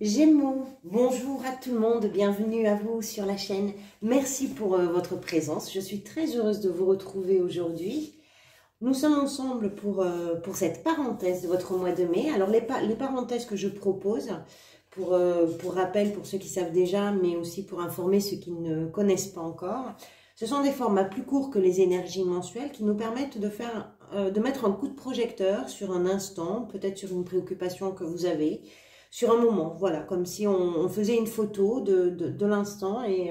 Gémeaux, bonjour à tout le monde, bienvenue à vous sur la chaîne. Merci pour votre présence. Je suis très heureuse de vous retrouver aujourd'hui. Nous sommes ensemble pour cette parenthèse de votre mois de mai. Alors les parenthèses que je propose, pour rappel pour ceux qui savent déjà, mais aussi pour informer ceux qui ne connaissent pas encore, ce sont des formats plus courts que les énergies mensuelles qui nous permettent de mettre un coup de projecteur sur un instant, peut-être sur une préoccupation que vous avez, sur un moment, voilà, comme si on faisait une photo de l'instant et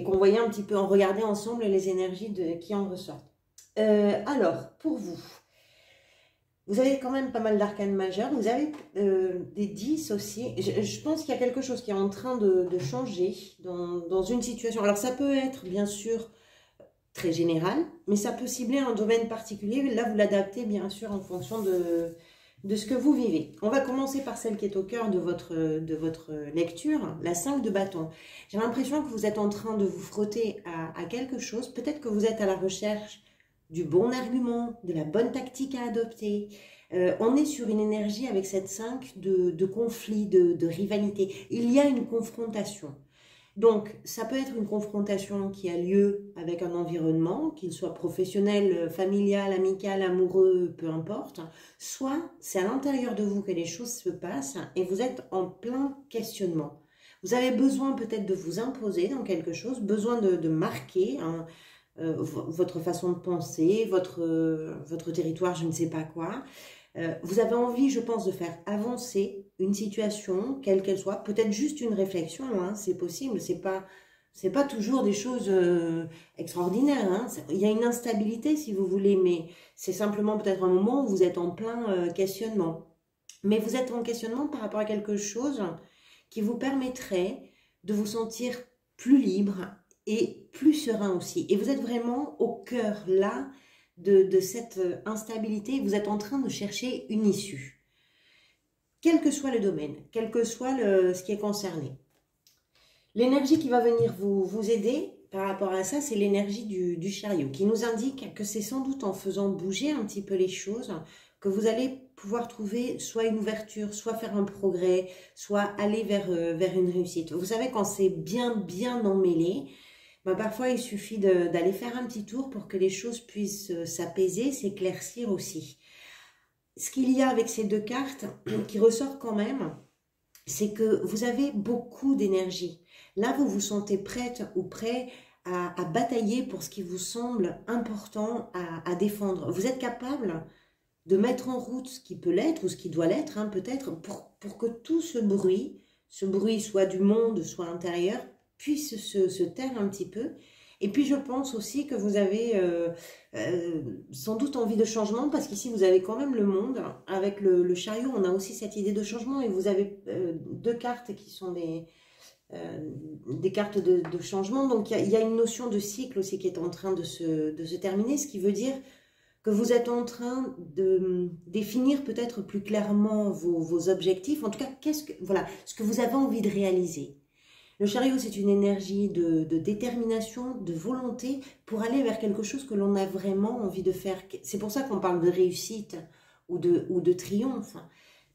qu'on voyait un petit peu, on regardait ensemble les énergies qui en ressortent. Alors, pour vous, vous avez quand même pas mal d'arcanes majeures, vous avez des 10 aussi. Je pense qu'il y a quelque chose qui est en train de changer dans une situation. Alors, ça peut être, bien sûr, très général, mais ça peut cibler un domaine particulier. Là, vous l'adaptez, bien sûr, en fonction de ce que vous vivez. On va commencer par celle qui est au cœur de votre lecture, la 5 de bâton. J'ai l'impression que vous êtes en train de vous frotter à quelque chose. Peut-être que vous êtes à la recherche du bon argument, de la bonne tactique à adopter. On est sur une énergie avec cette 5 de conflit, de rivalité. Il y a une confrontation. Donc, ça peut être une confrontation qui a lieu avec un environnement, qu'il soit professionnel, familial, amical, amoureux, peu importe. Soit c'est à l'intérieur de vous que les choses se passent et vous êtes en plein questionnement. Vous avez besoin peut-être de vous imposer dans quelque chose, besoin de marquer votre façon de penser, votre territoire, je ne sais pas quoi. Vous avez envie, je pense, de faire avancer une situation, quelle qu'elle soit, peut-être juste une réflexion, hein, c'est possible, c'est pas toujours des choses extraordinaires, hein. Il y a une instabilité si vous voulez, mais c'est simplement peut-être un moment où vous êtes en plein questionnement. Mais vous êtes en questionnement par rapport à quelque chose qui vous permettrait de vous sentir plus libre et plus serein aussi. Et vous êtes vraiment au cœur là de cette instabilité, vous êtes en train de chercher une issue. Quel que soit le domaine, quel que soit ce qui est concerné. L'énergie qui va venir vous aider par rapport à ça, c'est l'énergie du chariot, qui nous indique que c'est sans doute en faisant bouger un petit peu les choses que vous allez pouvoir trouver soit une ouverture, soit faire un progrès, soit aller vers une réussite. Vous savez, quand c'est bien emmêlé, ben parfois, il suffit d'aller faire un petit tour pour que les choses puissent s'apaiser, s'éclaircir aussi. Ce qu'il y a avec ces deux cartes qui ressort quand même, c'est que vous avez beaucoup d'énergie. Là, vous vous sentez prête ou prêt à batailler pour ce qui vous semble important à défendre. Vous êtes capable de mettre en route ce qui peut l'être ou ce qui doit l'être, hein, peut-être, pour que tout ce bruit soit du monde, soit intérieur, puisse se taire un petit peu. Et puis je pense aussi que vous avez sans doute envie de changement, parce qu'ici vous avez quand même le monde. Avec le chariot, on a aussi cette idée de changement, et vous avez deux cartes qui sont des cartes de changement. Donc il y a une notion de cycle aussi qui est en train de se terminer, ce qui veut dire que vous êtes en train de définir peut-être plus clairement vos objectifs, en tout cas voilà, ce que vous avez envie de réaliser. Le chariot, c'est une énergie de détermination, de volonté pour aller vers quelque chose que l'on a vraiment envie de faire. C'est pour ça qu'on parle de réussite ou de triomphe.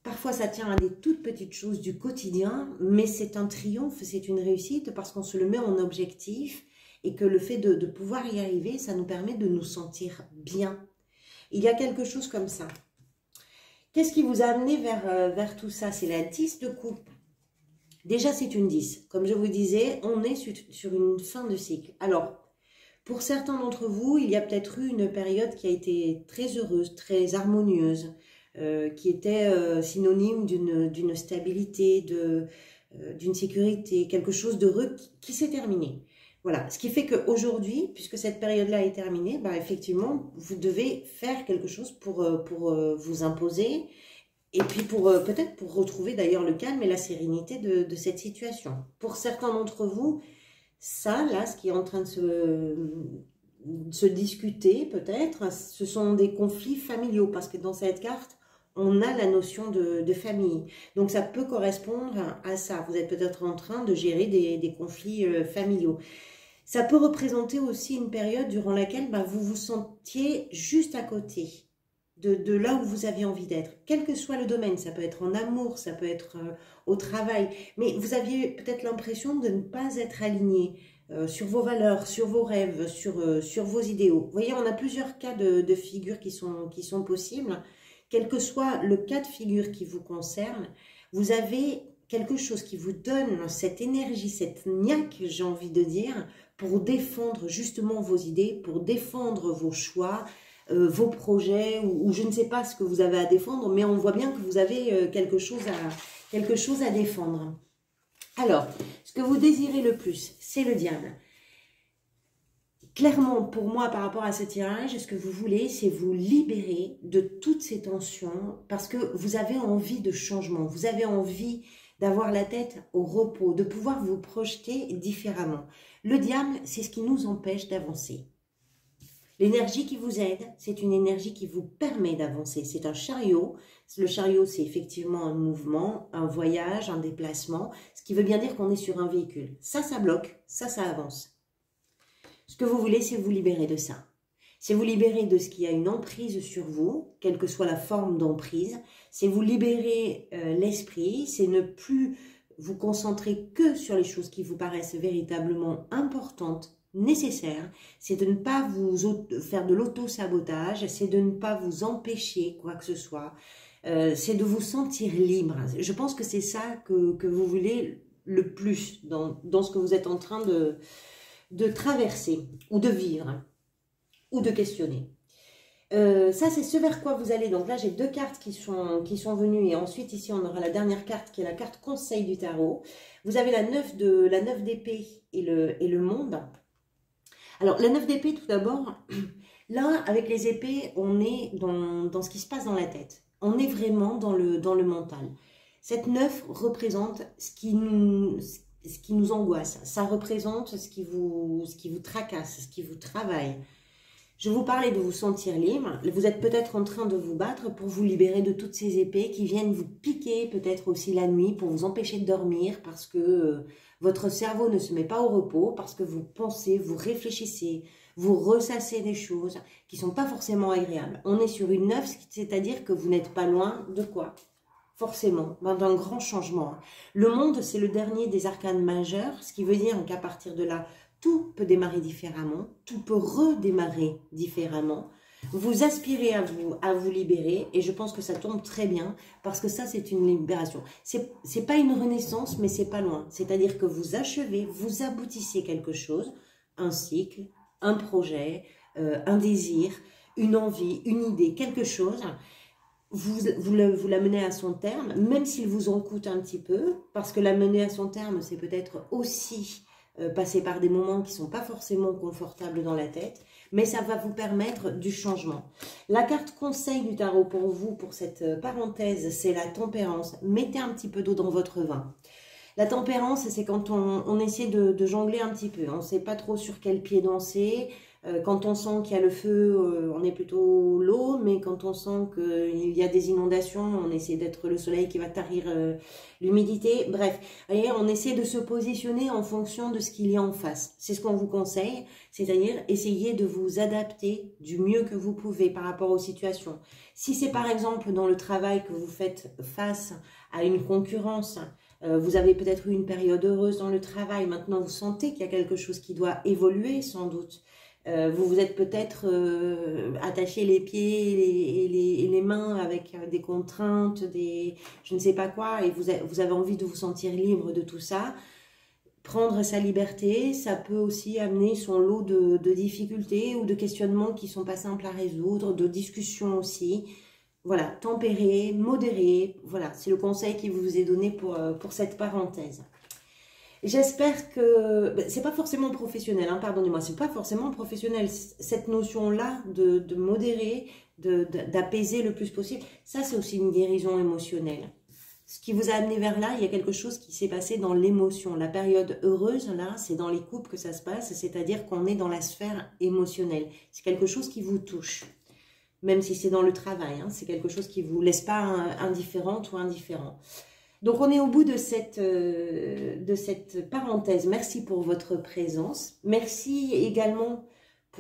Parfois, ça tient à des toutes petites choses du quotidien, mais c'est un triomphe, c'est une réussite parce qu'on se le met en objectif et que le fait de pouvoir y arriver, ça nous permet de nous sentir bien. Il y a quelque chose comme ça. Qu'est-ce qui vous a amené vers tout ça? C'est la 10 de coupe. Déjà, c'est une 10. Comme je vous disais, on est sur une fin de cycle. Alors, pour certains d'entre vous, il y a peut-être eu une période qui a été très heureuse, très harmonieuse, qui était synonyme d'une stabilité, d'une sécurité, quelque chose d'heureux qui s'est terminé. Voilà, ce qui fait qu'aujourd'hui, puisque cette période-là est terminée, bah, effectivement, vous devez faire quelque chose pour vous imposer, et puis peut-être pour retrouver d'ailleurs le calme et la sérénité de cette situation. Pour certains d'entre vous, ça, là, ce qui est en train de se discuter peut-être, ce sont des conflits familiaux, parce que dans cette carte, on a la notion de famille. Donc ça peut correspondre à ça. Vous êtes peut-être en train de gérer des conflits familiaux. Ça peut représenter aussi une période durant laquelle bah, vous vous sentiez juste à côté. de là où vous avez envie d'être, quel que soit le domaine. Ça peut être en amour, ça peut être au travail, mais vous aviez peut-être l'impression de ne pas être aligné sur vos valeurs, sur vos rêves, sur vos idéaux. Vous voyez, on a plusieurs cas de figure qui sont possibles. Quel que soit le cas de figure qui vous concerne, vous avez quelque chose qui vous donne cette énergie, cette niaque, j'ai envie de dire, pour défendre justement vos idées, pour défendre vos choix, vos projets, ou je ne sais pas ce que vous avez à défendre, mais on voit bien que vous avez quelque chose à défendre. Alors, ce que vous désirez le plus, c'est le diable. Clairement, pour moi, par rapport à ce tirage, ce que vous voulez, c'est vous libérer de toutes ces tensions parce que vous avez envie de changement, vous avez envie d'avoir la tête au repos, de pouvoir vous projeter différemment. Le diable, c'est ce qui nous empêche d'avancer. L'énergie qui vous aide, c'est une énergie qui vous permet d'avancer. C'est un chariot. Le chariot, c'est effectivement un mouvement, un voyage, un déplacement, ce qui veut bien dire qu'on est sur un véhicule. Ça bloque, ça avance. Ce que vous voulez, c'est vous libérer de ça. C'est vous libérer de ce qui a une emprise sur vous, quelle que soit la forme d'emprise. C'est vous libérer l'esprit, c'est ne plus vous concentrer que sur les choses qui vous paraissent véritablement importantes, nécessaires. C'est de ne pas vous faire de l'auto-sabotage, c'est de ne pas vous empêcher quoi que ce soit. C'est de vous sentir libre. Je pense que c'est ça que vous voulez le plus dans ce que vous êtes en train de traverser ou de vivre ou de questionner. Ça, c'est ce vers quoi vous allez. Donc là, j'ai deux cartes qui sont venues et ensuite, ici, on aura la dernière carte qui est la carte conseil du tarot. Vous avez la 9 d'épée et le monde. Alors, la 9 d'épée, tout d'abord, là, avec les épées, on est dans ce qui se passe dans la tête. On est vraiment dans le mental. Cette 9 représente ce qui nous angoisse. Ça représente ce qui vous tracasse, ce qui vous travaille. Je vous parlais de vous sentir libre. Vous êtes peut-être en train de vous battre pour vous libérer de toutes ces épées qui viennent vous piquer peut-être aussi la nuit pour vous empêcher de dormir parce que votre cerveau ne se met pas au repos, parce que vous pensez, vous réfléchissez, vous ressassez des choses qui ne sont pas forcément agréables. On est sur une 9, c'est-à-dire que vous n'êtes pas loin de quoi ? Forcément, d'un grand changement. Le monde, c'est le dernier des arcanes majeurs, ce qui veut dire qu'à partir de là, tout peut démarrer différemment, tout peut redémarrer différemment. Vous aspirez à vous libérer et je pense que ça tombe très bien parce que ça, c'est une libération. C'est pas une renaissance, mais c'est pas loin. C'est-à-dire que vous achevez, vous aboutissez quelque chose, un cycle, un projet, un désir, une envie, une idée, quelque chose. Vous la menez à son terme, même s'il vous en coûte un petit peu, parce que la mener à son terme, c'est peut-être aussi passer par des moments qui ne sont pas forcément confortables dans la tête, mais ça va vous permettre du changement. La carte conseil du tarot pour vous, pour cette parenthèse, c'est la tempérance. Mettez un petit peu d'eau dans votre vin. La tempérance, c'est quand on essaie de jongler un petit peu. On ne sait pas trop sur quel pied danser. Quand on sent qu'il y a le feu, on est plutôt l'eau, mais quand on sent qu'il y a des inondations, on essaie d'être le soleil qui va tarir l'humidité. Bref, voyez, on essaie de se positionner en fonction de ce qu'il y a en face. C'est ce qu'on vous conseille, c'est-à-dire essayer de vous adapter du mieux que vous pouvez par rapport aux situations. Si c'est par exemple dans le travail que vous faites face à une concurrence, vous avez peut-être eu une période heureuse dans le travail, maintenant vous sentez qu'il y a quelque chose qui doit évoluer sans doute. Vous vous êtes peut-être attaché les pieds et les mains avec des contraintes, je ne sais pas quoi, et vous avez envie de vous sentir libre de tout ça. Prendre sa liberté, ça peut aussi amener son lot de difficultés ou de questionnements qui ne sont pas simples à résoudre, de discussions aussi. Voilà, tempérer, modérer, voilà, c'est le conseil qui vous est donné pour cette parenthèse. J'espère que, c'est pas forcément professionnel, hein, pardonnez-moi, c'est pas forcément professionnel, cette notion-là de modérer, d'apaiser le plus possible, ça c'est aussi une guérison émotionnelle. Ce qui vous a amené vers là, il y a quelque chose qui s'est passé dans l'émotion. La période heureuse, là, c'est dans les couples que ça se passe, c'est-à-dire qu'on est dans la sphère émotionnelle. C'est quelque chose qui vous touche, même si c'est dans le travail, hein, c'est quelque chose qui ne vous laisse pas indifférente ou indifférent. Donc, on est au bout de cette parenthèse. Merci pour votre présence. Merci également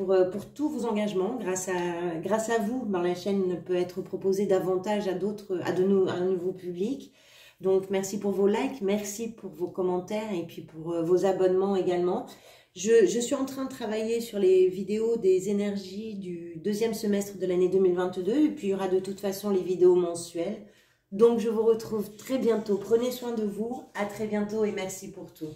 pour tous vos engagements. Grâce à vous, ben, la chaîne peut être proposée davantage à un nouveau public. Donc, merci pour vos likes, merci pour vos commentaires et puis pour vos abonnements également. Je suis en train de travailler sur les vidéos des énergies du deuxième semestre de l'année 2022. Et puis, il y aura de toute façon les vidéos mensuelles. Donc, je vous retrouve très bientôt. Prenez soin de vous. À très bientôt et merci pour tout.